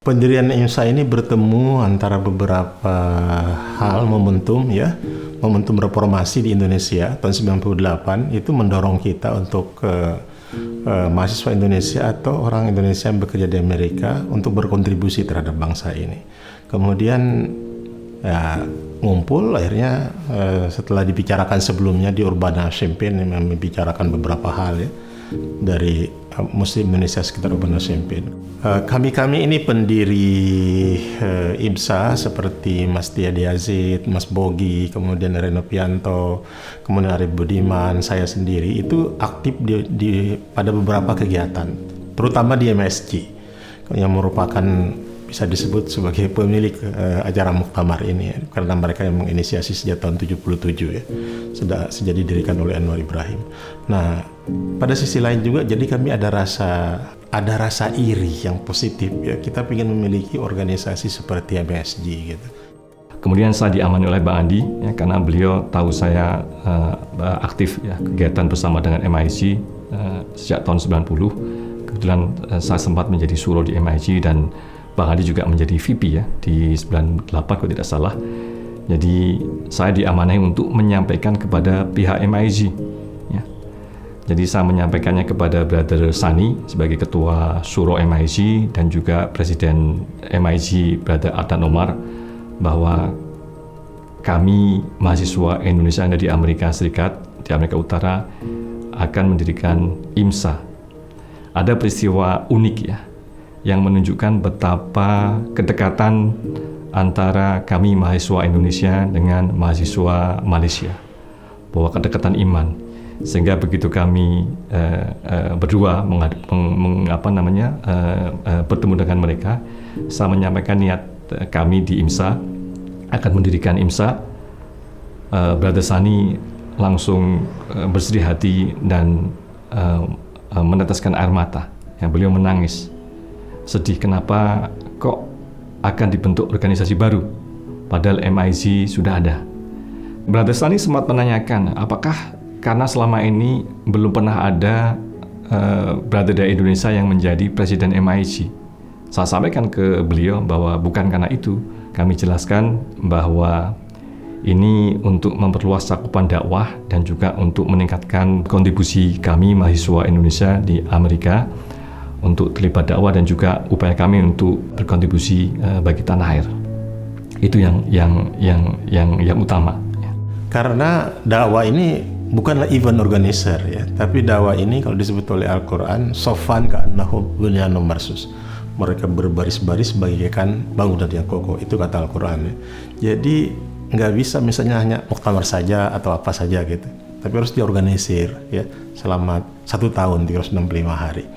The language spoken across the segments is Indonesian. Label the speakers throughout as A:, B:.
A: Pendirian IMSA ini bertemu antara beberapa hal momentum ya. Momentum reformasi di Indonesia tahun 98 itu mendorong kita untuk mahasiswa Indonesia atau orang Indonesia yang bekerja di Amerika untuk berkontribusi terhadap bangsa ini. Kemudian ya, ngumpul akhirnya setelah dibicarakan sebelumnya di Urbana Champaign yang membicarakan beberapa hal ya dari Muslim Indonesia sekitar Urbana Champaign. Kami ini pendiri IMSA seperti Mas Tiyadi Yazid, Mas Bogi, kemudian Reno Pianto, kemudian Arif Budiman, saya sendiri itu aktif pada beberapa kegiatan, terutama di MSG yang merupakan bisa disebut sebagai pemilik acara muktamar ini ya, karena mereka yang menginisiasi sejak tahun 77 ya, sejak didirikan oleh Anwar Ibrahim. Nah, pada sisi lain juga jadi kami ada rasa iri yang positif ya, kita ingin memiliki organisasi seperti MSG gitu.
B: Kemudian saya diamani oleh Bang Andi ya, karena beliau tahu saya aktif ya kegiatan bersama dengan MIG sejak tahun 90. Kebetulan saya sempat menjadi suro di MIG dan Bang Adi juga menjadi VP ya di 98 kalau tidak salah. Jadi saya diamanahi untuk menyampaikan kepada pihak MIG ya. Jadi saya menyampaikannya kepada Brother Sani sebagai ketua Suro MIG dan juga Presiden MIG Brother Adnan Omar bahwa kami mahasiswa Indonesia yang ada di Amerika Serikat, di Amerika Utara akan mendirikan IMSA. Ada peristiwa unik ya yang menunjukkan betapa kedekatan antara kami mahasiswa Indonesia dengan mahasiswa Malaysia, bahwa kedekatan iman, sehingga begitu kami berdua bertemu dengan mereka, saya menyampaikan niat kami di IMSA akan mendirikan IMSA. Brother Sani langsung bersedih hati dan meneteskan air mata, yang beliau menangis. Sedih kenapa kok akan dibentuk organisasi baru padahal MIG sudah ada. Brother Sani sempat menanyakan apakah karena selama ini belum pernah ada brother dari Indonesia yang menjadi presiden MIG. Saya sampaikan ke beliau bahwa bukan karena itu. Kami jelaskan bahwa ini untuk memperluas cakupan dakwah dan juga untuk meningkatkan kontribusi kami mahasiswa Indonesia di Amerika untuk terlibat dakwah dan juga upaya kami untuk berkontribusi bagi tanah air. Itu yang utama.
A: Karena dakwah ini bukanlah event organizer ya, tapi dakwah ini kalau disebut oleh Al-Quran, sofan ka'annahu bunyanun marsus. Mereka berbaris-baris bagaikan bangunan yang kokoh. Itu kata Al-Quran ya. Jadi nggak bisa misalnya hanya muktamar saja atau apa saja gitu, tapi harus diorganisir ya selama 1 tahun 365 hari.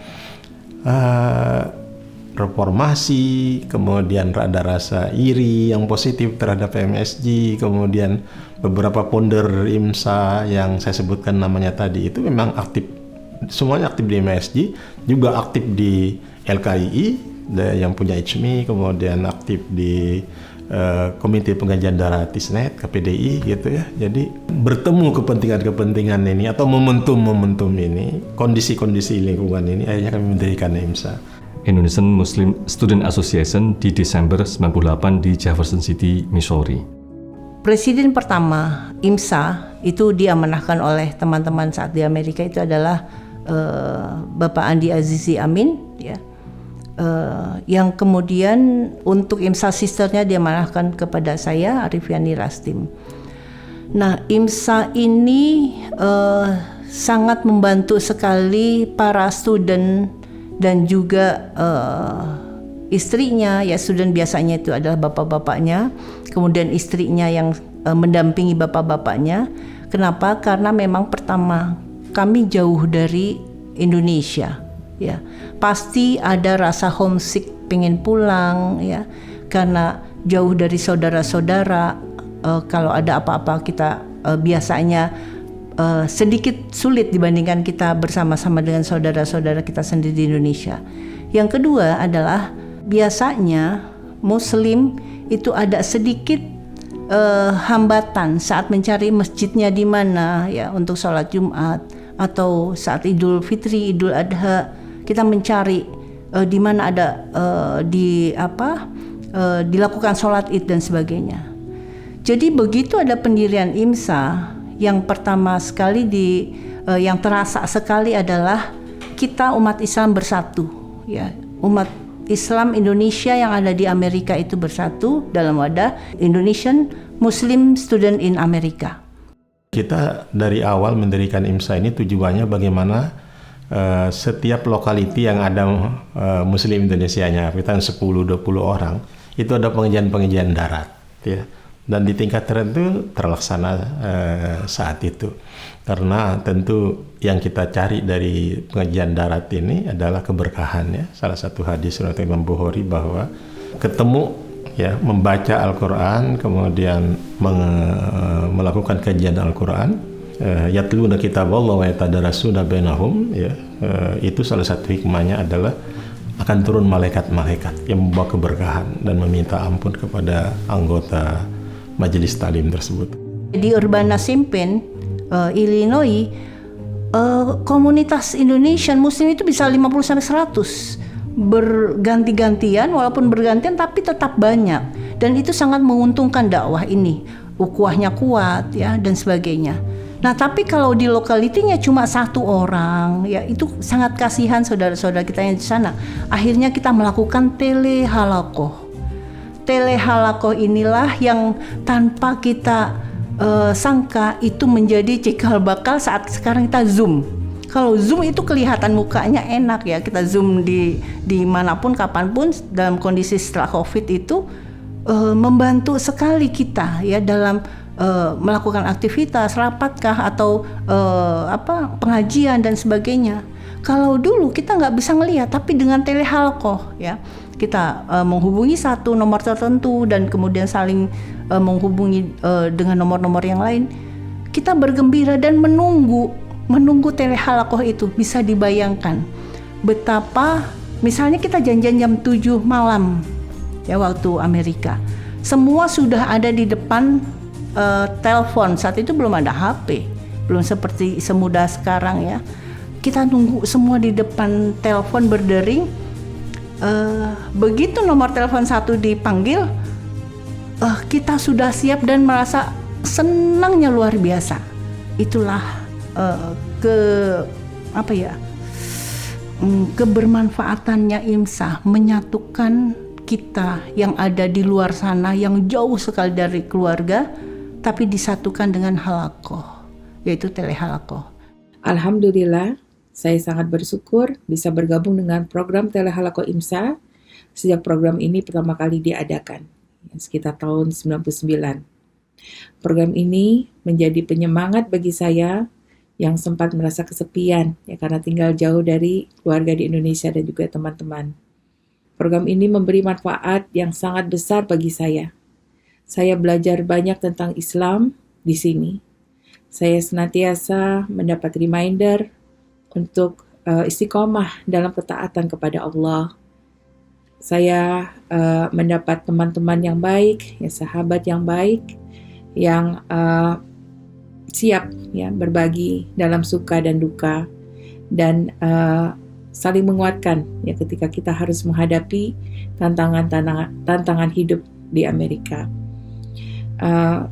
A: Reformasi, kemudian ada rasa iri yang positif terhadap MSG, kemudian beberapa founder IMSA yang saya sebutkan namanya tadi itu memang aktif, semuanya aktif di MSG, juga aktif di LKII yang punya ICMI, kemudian aktif di Komite Pengkajian Darat TISNET, KPDI gitu ya. Jadi bertemu kepentingan-kepentingan ini atau momentum-momentum ini, kondisi-kondisi lingkungan ini, akhirnya kami mendirikan IMSA.
B: Indonesian Muslim Student Association di Desember 98 di Jefferson City, Missouri.
C: Presiden pertama IMSA itu diamanahkan oleh teman-teman saat di Amerika itu adalah Bapak Andi Azizi Amin ya. Yang kemudian untuk IMSA sisternya diamanahkan kepada saya, Arif Yani Rastim. Nah, IMSA ini sangat membantu sekali para student dan juga istrinya, ya student biasanya itu adalah bapak-bapaknya, kemudian istrinya yang mendampingi bapak-bapaknya. Kenapa? Karena memang pertama kami jauh dari Indonesia. Ya, pasti ada rasa homesick, pengen pulang ya, karena jauh dari saudara-saudara. Kalau ada apa-apa kita biasanya sedikit sulit dibandingkan kita bersama-sama dengan saudara-saudara kita sendiri di Indonesia. Yang kedua adalah biasanya Muslim itu ada sedikit hambatan saat mencari masjidnya di mana ya untuk sholat Jumat atau saat Idul Fitri, Idul Adha. Kita mencari di mana ada dilakukan sholat Id dan sebagainya. Jadi begitu ada pendirian IMSA, yang pertama sekali yang terasa sekali adalah kita umat Islam bersatu, ya, umat Islam Indonesia yang ada di Amerika itu bersatu dalam wadah Indonesian Muslim Student in America.
A: Kita dari awal mendirikan IMSA ini tujuannya bagaimana setiap lokaliti yang ada Muslim Indonesianya, kita 10-20 orang, itu ada pengajian darat, ya. Dan di tingkat tertentu terlaksana saat itu. Karena tentu yang kita cari dari pengajian darat ini adalah keberkahan, ya. Salah satu hadis riwayat Imam Bukhari bahwa ketemu, ya, membaca Al-Quran, kemudian melakukan kajian Al-Quran, yatluna kitab Allah wa yatadarasuna bainahum, ya, itu salah satu hikmahnya adalah akan turun malaikat-malaikat yang membawa keberkahan dan meminta ampun kepada anggota majelis talim tersebut.
C: Di Urbana-Champaign, Illinois, komunitas Indonesian Muslim itu bisa 50-100 berganti-gantian, walaupun bergantian tapi tetap banyak, dan itu sangat menguntungkan dakwah ini, ukhuwahnya kuat, ya, dan sebagainya. Nah, tapi kalau di lokalitinya cuma 1 orang, ya, itu sangat kasihan saudara-saudara kita yang di sana. Akhirnya kita melakukan telehalakoh. Telehalakoh inilah yang tanpa kita sangka itu menjadi cikal bakal saat sekarang kita Zoom. Kalau Zoom itu kelihatan mukanya enak, ya, kita Zoom di manapun kapanpun dalam kondisi setelah COVID itu membantu sekali kita, ya, dalam melakukan aktivitas rapatkah atau pengajian dan sebagainya. Kalau dulu kita nggak bisa ngelihat, tapi dengan telehalkoh, ya, kita menghubungi satu nomor tertentu dan kemudian saling menghubungi dengan nomor-nomor yang lain. Kita bergembira dan menunggu telehalkoh itu. Bisa dibayangkan betapa, misalnya kita janjian jam 7 malam, ya, waktu Amerika. Semua sudah ada di depan telepon. Saat itu belum ada HP, belum seperti semudah sekarang, ya. Kita nunggu semua di depan telepon berdering. Begitu nomor telepon 1 dipanggil, kita sudah siap dan merasa senangnya luar biasa. Itulah kebermanfaatannya IMSA, menyatukan kita yang ada di luar sana yang jauh sekali dari keluarga, tapi disatukan dengan halakoh, yaitu telehalakoh.
D: Alhamdulillah, saya sangat bersyukur bisa bergabung dengan program telehalakoh IMSA sejak program ini pertama kali diadakan, sekitar tahun 99. Program ini menjadi penyemangat bagi saya yang sempat merasa kesepian, ya, karena tinggal jauh dari keluarga di Indonesia dan juga teman-teman. Program ini memberi manfaat yang sangat besar bagi saya. Saya belajar banyak tentang Islam di sini. Saya senantiasa mendapat reminder untuk istiqomah dalam ketaatan kepada Allah. Saya mendapat teman-teman yang baik, ya, sahabat yang baik, yang siap, ya, berbagi dalam suka dan duka, dan saling menguatkan, ya, ketika kita harus menghadapi tantangan hidup di Amerika.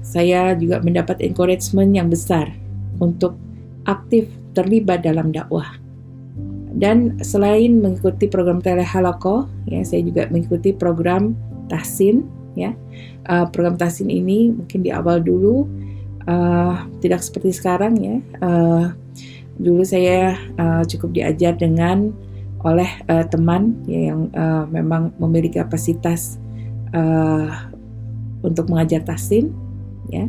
D: Saya juga mendapat encouragement yang besar untuk aktif terlibat dalam dakwah. Dan selain mengikuti program telehalakoh, ya, saya juga mengikuti program tahsin, ya. Program tahsin ini mungkin di awal dulu tidak seperti sekarang, ya. Dulu saya cukup diajar oleh teman, ya, yang memang memiliki kapasitas untuk mengajar tahsin, ya,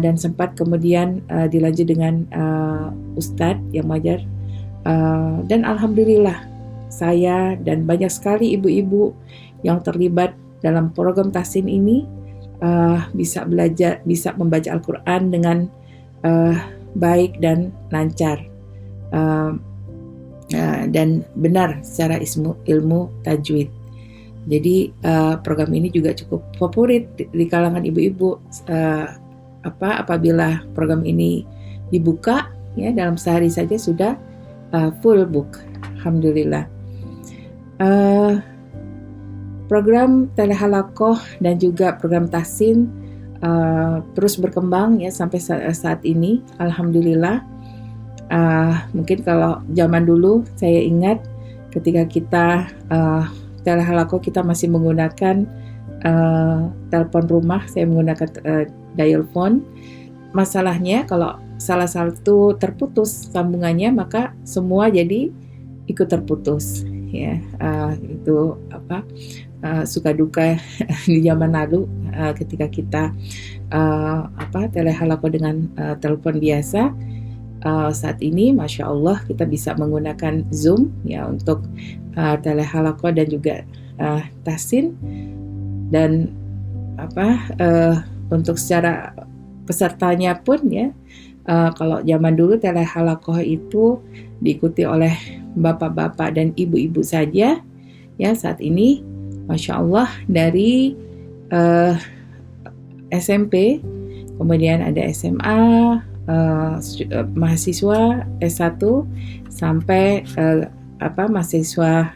D: dan sempat kemudian dilanjut dengan ustadz yang mengajar, dan alhamdulillah saya dan banyak sekali ibu-ibu yang terlibat dalam program tahsin ini bisa membaca Al-Quran dengan baik dan lancar, dan benar secara ilmu tajwid. Jadi program ini juga cukup favorit di kalangan ibu-ibu. Apabila program ini dibuka, ya, dalam sehari saja sudah full book, alhamdulillah. Program Telehalakoh dan juga program Tahsin terus berkembang ya sampai saat ini. Alhamdulillah. Mungkin kalau zaman dulu saya ingat ketika kita Telehalakoh kita masih menggunakan telepon rumah, saya menggunakan dial phone. Masalahnya kalau salah satu terputus sambungannya maka semua jadi ikut terputus ya. Itu suka duka di zaman lalu ketika kita Telehalakoh dengan telepon biasa. Saat ini Masya Allah kita bisa menggunakan Zoom ya untuk Telehalakoh dan juga Tahsin, dan untuk secara pesertanya pun ya, kalau zaman dulu Telehalakoh itu diikuti oleh bapak-bapak dan ibu-ibu saja ya. Saat ini Masya Allah dari SMP, kemudian ada SMA, mahasiswa S1 sampai mahasiswa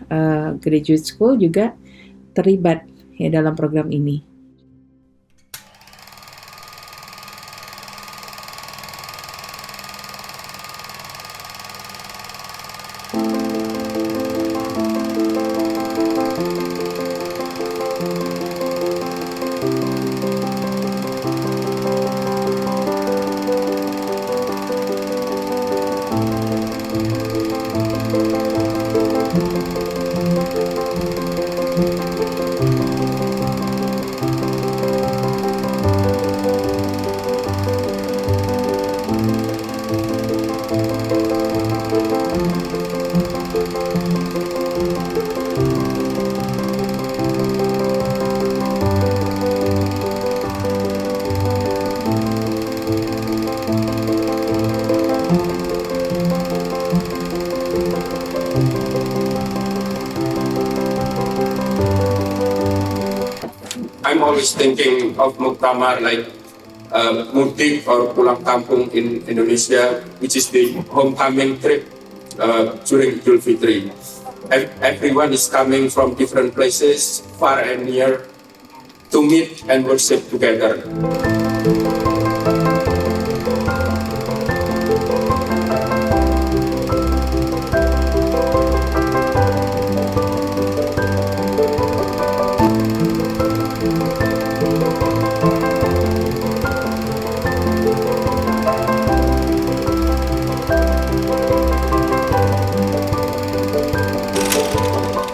D: graduate school juga terlibat ya dalam program ini.
E: I'm always thinking of Muktamar like mudik or pulang kampung in Indonesia, which is the homecoming trip during Idul Fitri. Everyone is coming from different places, far and near, to meet and worship together.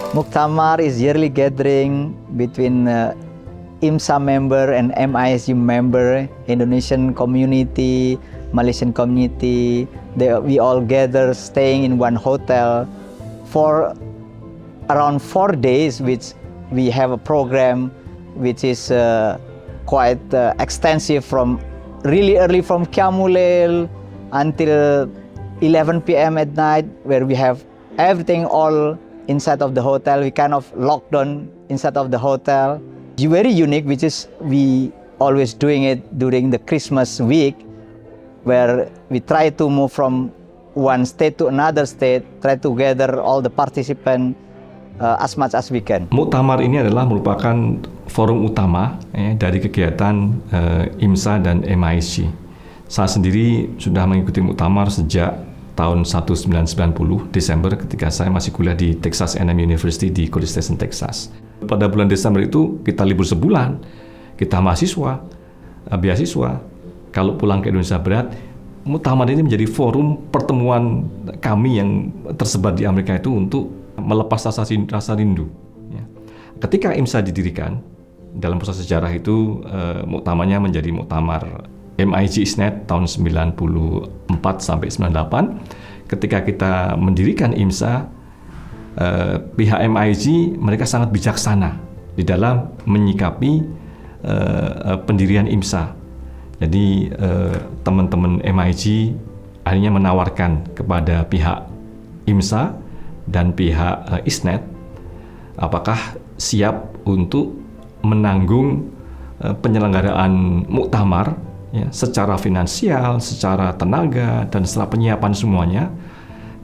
F: Muktamar is yearly gathering between IMSA member and MISU member, Indonesian community, Malaysian community. We all gather staying in one hotel for around 4 days, which we have a program which is quite extensive, from really early from Qiyamul until 11 p.m. at night, where we have everything all inside of the hotel. We kind of locked down inside of the hotel. It's very unique, which is we always doing it during the Christmas week, where we try to move from one state to another state, try to gather all the participants as much as we can.
B: Muktamar ini adalah merupakan forum utama dari kegiatan IMSA dan MIC. Saya sendiri sudah mengikuti Muktamar sejak tahun 1990 Desember, ketika saya masih kuliah di Texas A&M University di College Station, Texas. Pada bulan Desember itu kita libur sebulan, kita mahasiswa, beasiswa. Kalau pulang ke Indonesia Barat, Muktamar ini menjadi forum pertemuan kami yang tersebar di Amerika itu untuk melepas rasa rindu. Ketika IMSA didirikan, dalam proses sejarah itu muktamarnya menjadi Muktamar MIG ISNET tahun 94 sampai 98. Ketika kita mendirikan IMSA, pihak MIG mereka sangat bijaksana di dalam menyikapi pendirian IMSA. Jadi teman-teman MIG akhirnya menawarkan kepada pihak IMSA dan pihak ISNET apakah siap untuk menanggung penyelenggaraan muktamar secara finansial, secara tenaga, dan secara penyiapan semuanya,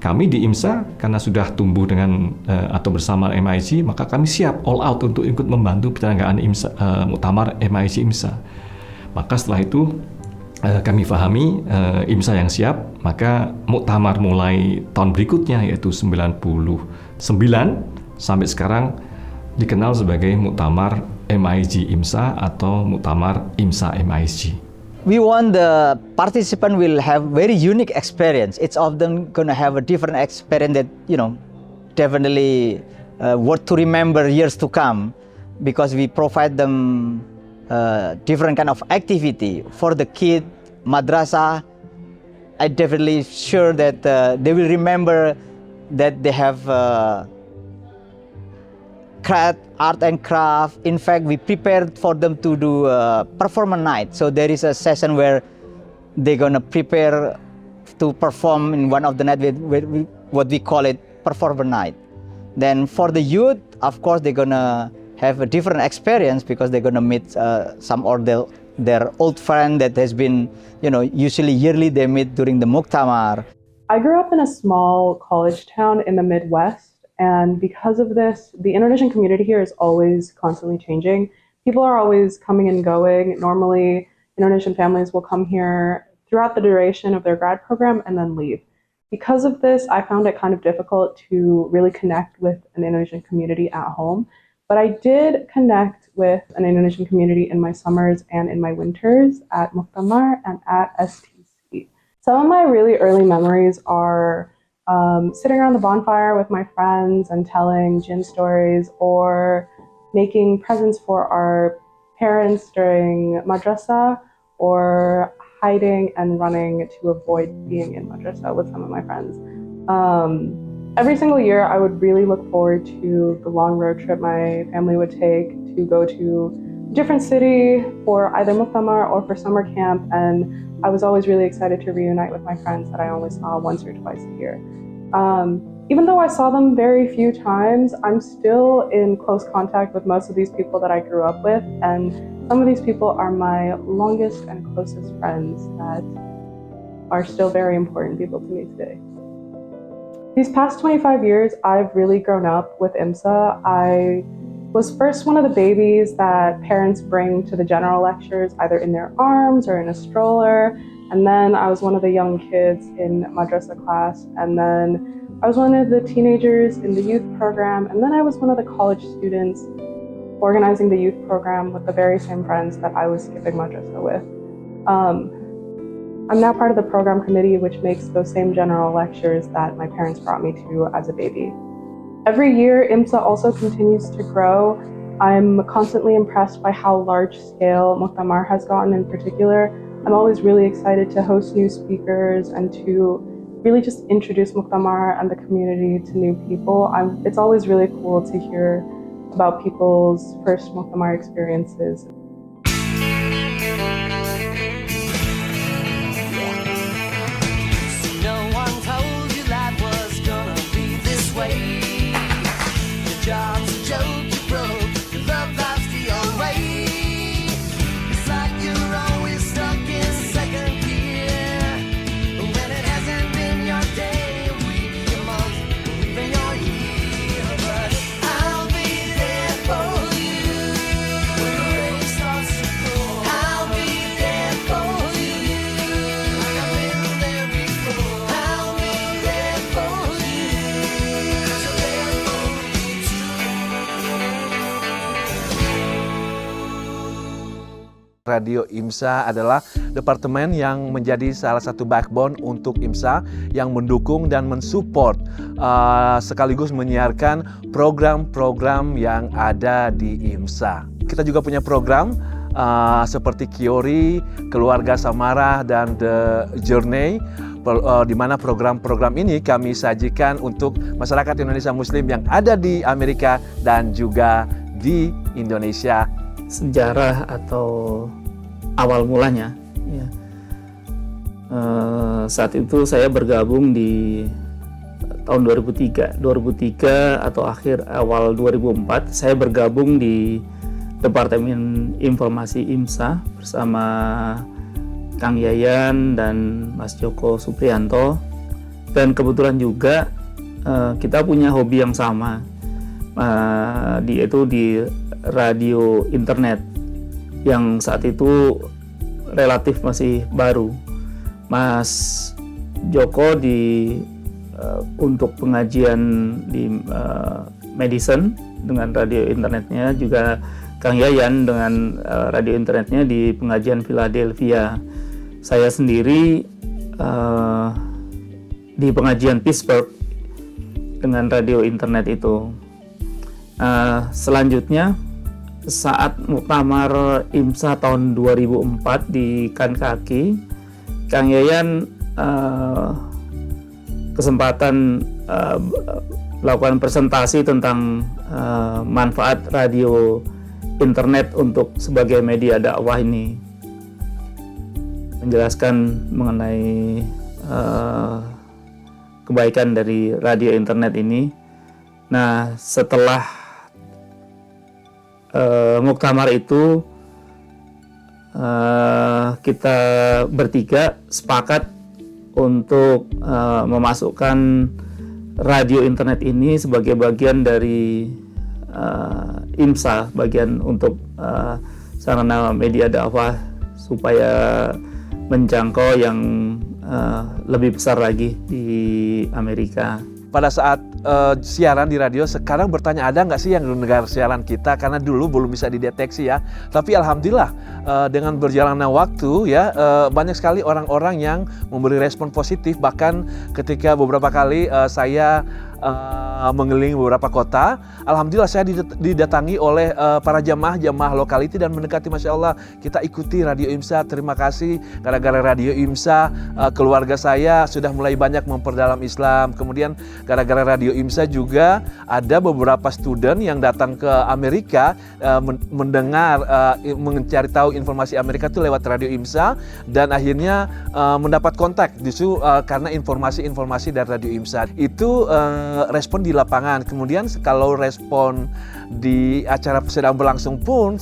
B: kami di IMSA karena sudah tumbuh dengan atau bersama MIC, maka kami siap all out untuk ikut membantu penyelenggaraan muktamar MIC IMSA. Maka setelah itu kami pahami IMSA yang siap, maka muktamar mulai tahun berikutnya yaitu 99 sampai sekarang dikenal sebagai muktamar MIC IMSA atau muktamar IMSA MIC.
F: We want the participant will have very unique experience. It's often going to have a different experience that, definitely worth to remember years to come, because we provide them different kind of activity for the kid, madrasah. I definitely sure that they will remember that they have art and craft. In fact, we prepared for them to do a performance night. So there is a session where they're gonna prepare to perform in one of the night with what we call it performance night. Then for the youth, of course, they're gonna have a different experience because they're gonna meet some of their old friend that has been, usually yearly they meet during the Muktamar.
G: I grew up in a small college town in the Midwest. And because of this, the Indonesian community here is always constantly changing. People are always coming and going. Normally, Indonesian families will come here throughout the duration of their grad program and then leave. Because of this, I found it kind of difficult to really connect with an Indonesian community at home. But I did connect with an Indonesian community in my summers and in my winters at Muktamar and at STC. Some of my really early memories are sitting around the bonfire with my friends and telling jinn stories, or making presents for our parents during madrasah, or hiding and running to avoid being in madrasah with some of my friends. Every single year, I would really look forward to the long road trip my family would take to go to a different city for either Muktamar or for summer camp, and I was always really excited to reunite with my friends that I only saw once or twice a year. Even though I saw them very few times, I'm still in close contact with most of these people that I grew up with, and some of these people are my longest and closest friends that are still very important people to me today. These past 25 years, I've really grown up with IMSA. I was first one of the babies that parents bring to the general lectures, either in their arms or in a stroller. And then I was one of the young kids in madrasah class. And then I was one of the teenagers in the youth program. And then I was one of the college students organizing the youth program with the very same friends that I was skipping madrasah with. I'm now part of the program committee, which makes those same general lectures that my parents brought me to as a baby. Every year, IMSA also continues to grow. I'm constantly impressed by how large scale Muktamar has gotten in particular. I'm always really excited to host new speakers and to really just introduce Muktamar and the community to new people. It's always really cool to hear about people's first Muktamar experiences.
H: No one told you life was gonna be this way. Your job's a joke, you broke, your love life's the old way. It's like you're always stuck in second gear, when it hasn't been your day, a week, a month, even your year. But I'll be there for you when the rain starts to pour. I'll be there for you, like I've been there before. I'll be there for you, 'cause you're there for me too.
I: Radio IMSA adalah departemen yang menjadi salah satu backbone untuk IMSA yang mendukung dan mensupport sekaligus menyiarkan program-program yang ada di IMSA. Kita juga punya program seperti Kiori, Keluarga Samara, dan The Journey, di mana program-program ini kami sajikan untuk masyarakat Indonesia Muslim yang ada di Amerika dan juga di Indonesia.
J: Sejarah atau awal mulanya ya. Saat itu saya bergabung di tahun 2003 atau awal 2004 saya bergabung di Departemen Informasi IMSA bersama Kang Yayan dan Mas Joko Supriyanto. Dan kebetulan juga kita punya hobi yang sama, yaitu di radio internet yang saat itu relatif masih baru. Mas Joko untuk pengajian di Madison dengan radio internetnya, juga Kang Yayan dengan radio internetnya di pengajian Philadelphia. Saya sendiri di pengajian Pittsburgh dengan radio internet itu. Selanjutnya saat muktamar IMSA tahun 2004 di Kankaki, Kang Yayan kesempatan melakukan presentasi tentang manfaat radio internet untuk sebagai media dakwah ini, menjelaskan mengenai kebaikan dari radio internet ini. Nah, setelah muktamar itu kita bertiga sepakat untuk memasukkan radio internet ini sebagai bagian dari IMSA, bagian untuk sarana media dakwah supaya menjangkau yang lebih besar lagi di Amerika.
I: Pada saat siaran di radio, sekarang bertanya ada nggak sih yang mendengar siaran kita, karena dulu belum bisa dideteksi ya. Tapi alhamdulillah dengan berjalannya waktu ya, banyak sekali orang-orang yang memberi respon positif. Bahkan ketika beberapa kali saya mengelilingi beberapa kota, alhamdulillah saya didatangi oleh para jamaah lokaliti dan mendekati, Masya Allah, kita ikuti Radio IMSA, terima kasih, gara-gara Radio IMSA keluarga saya sudah mulai banyak memperdalam Islam. Kemudian gara-gara Radio IMSA juga ada beberapa student yang datang ke Amerika, mendengar, mencari tahu informasi Amerika itu lewat Radio IMSA, dan akhirnya mendapat kontak justru karena informasi-informasi dari Radio IMSA. Itu respon di lapangan. Kemudian kalau respon di acara sedang berlangsung pun,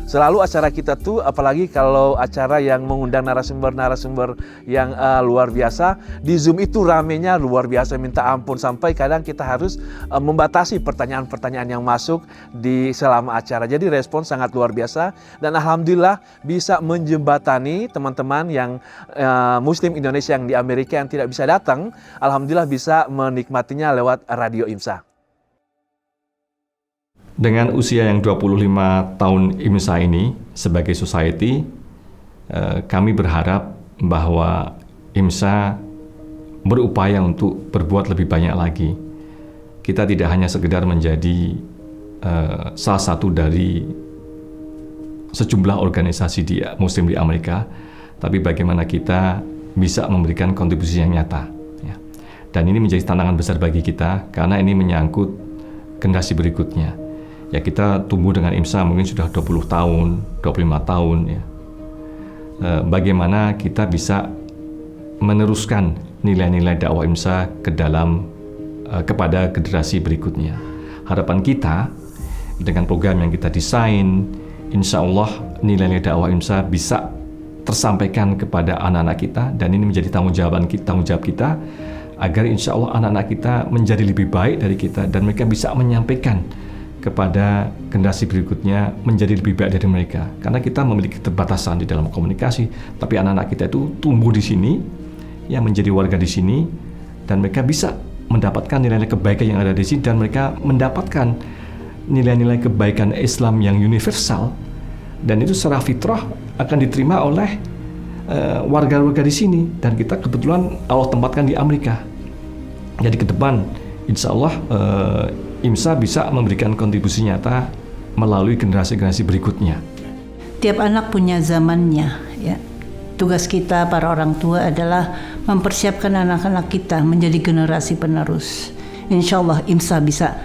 I: selalu acara kita tuh, apalagi kalau acara yang mengundang narasumber-narasumber yang luar biasa, di Zoom itu ramenya luar biasa, minta ampun, sampai kadang kita harus membatasi pertanyaan-pertanyaan yang masuk di selama acara. Jadi respon sangat luar biasa, dan alhamdulillah bisa menjembatani teman-teman yang Muslim Indonesia yang di Amerika yang tidak bisa datang, alhamdulillah bisa menikmatinya lewat Radio IMSA.
B: Dengan usia yang 25 tahun IMSA ini sebagai society, kami berharap bahwa IMSA berupaya untuk berbuat lebih banyak lagi. Kita tidak hanya sekedar menjadi salah satu dari sejumlah organisasi Muslim di Amerika, tapi bagaimana kita bisa memberikan kontribusi yang nyata. Ya. Dan ini menjadi tantangan besar bagi kita, karena ini menyangkut generasi berikutnya. Ya, kita tumbuh dengan IMSA mungkin sudah 20 tahun, 25 tahun ya. Bagaimana kita bisa meneruskan nilai-nilai dakwah IMSA kepada generasi berikutnya. Harapan kita dengan program yang kita desain, insya Allah nilai-nilai dakwah IMSA bisa tersampaikan kepada anak-anak kita, dan ini menjadi tanggung jawab kita agar insya Allah anak-anak kita menjadi lebih baik dari kita, dan mereka bisa menyampaikan kepada generasi berikutnya menjadi lebih baik dari mereka. Karena kita memiliki keterbatasan di dalam komunikasi, tapi anak-anak kita itu tumbuh di sini, yang menjadi warga di sini, dan mereka bisa mendapatkan nilai-nilai kebaikan yang ada di sini, dan mereka mendapatkan nilai-nilai kebaikan Islam yang universal, dan itu secara fitrah akan diterima oleh warga-warga di sini, dan kita kebetulan Allah tempatkan di Amerika. Jadi ke depan insya Allah IMSA bisa memberikan kontribusi nyata melalui generasi-generasi berikutnya.
C: Tiap anak punya zamannya, ya. Tugas kita para orang tua adalah mempersiapkan anak-anak kita menjadi generasi penerus. Insya Allah IMSA bisa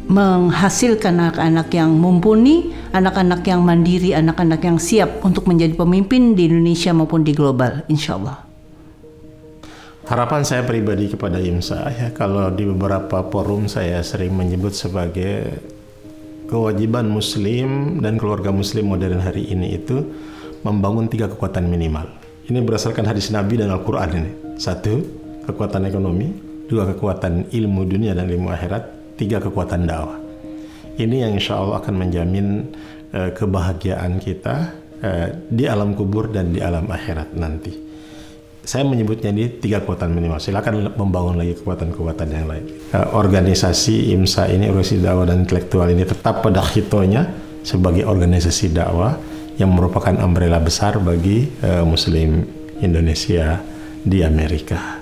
C: menghasilkan anak-anak yang mumpuni, anak-anak yang mandiri, anak-anak yang siap untuk menjadi pemimpin di Indonesia maupun di global, insya Allah.
A: Harapan saya pribadi kepada IMSA, ya, kalau di beberapa forum saya sering menyebut sebagai kewajiban Muslim dan keluarga Muslim modern hari ini itu membangun 3 kekuatan minimal. Ini berdasarkan hadis Nabi dan Al-Quran ini. 1, kekuatan ekonomi, 2 kekuatan ilmu dunia dan ilmu akhirat, 3 kekuatan dakwah. Ini yang insya Allah akan menjamin kebahagiaan kita di alam kubur dan di alam akhirat nanti. Saya menyebutnya ini 3 kekuatan minimal. Silakan membangun lagi kekuatan-kekuatan yang lain. Organisasi IMSA ini, organisasi dakwah dan intelektual ini tetap pada khitonya sebagai organisasi dakwah yang merupakan umbrella besar bagi Muslim Indonesia di Amerika.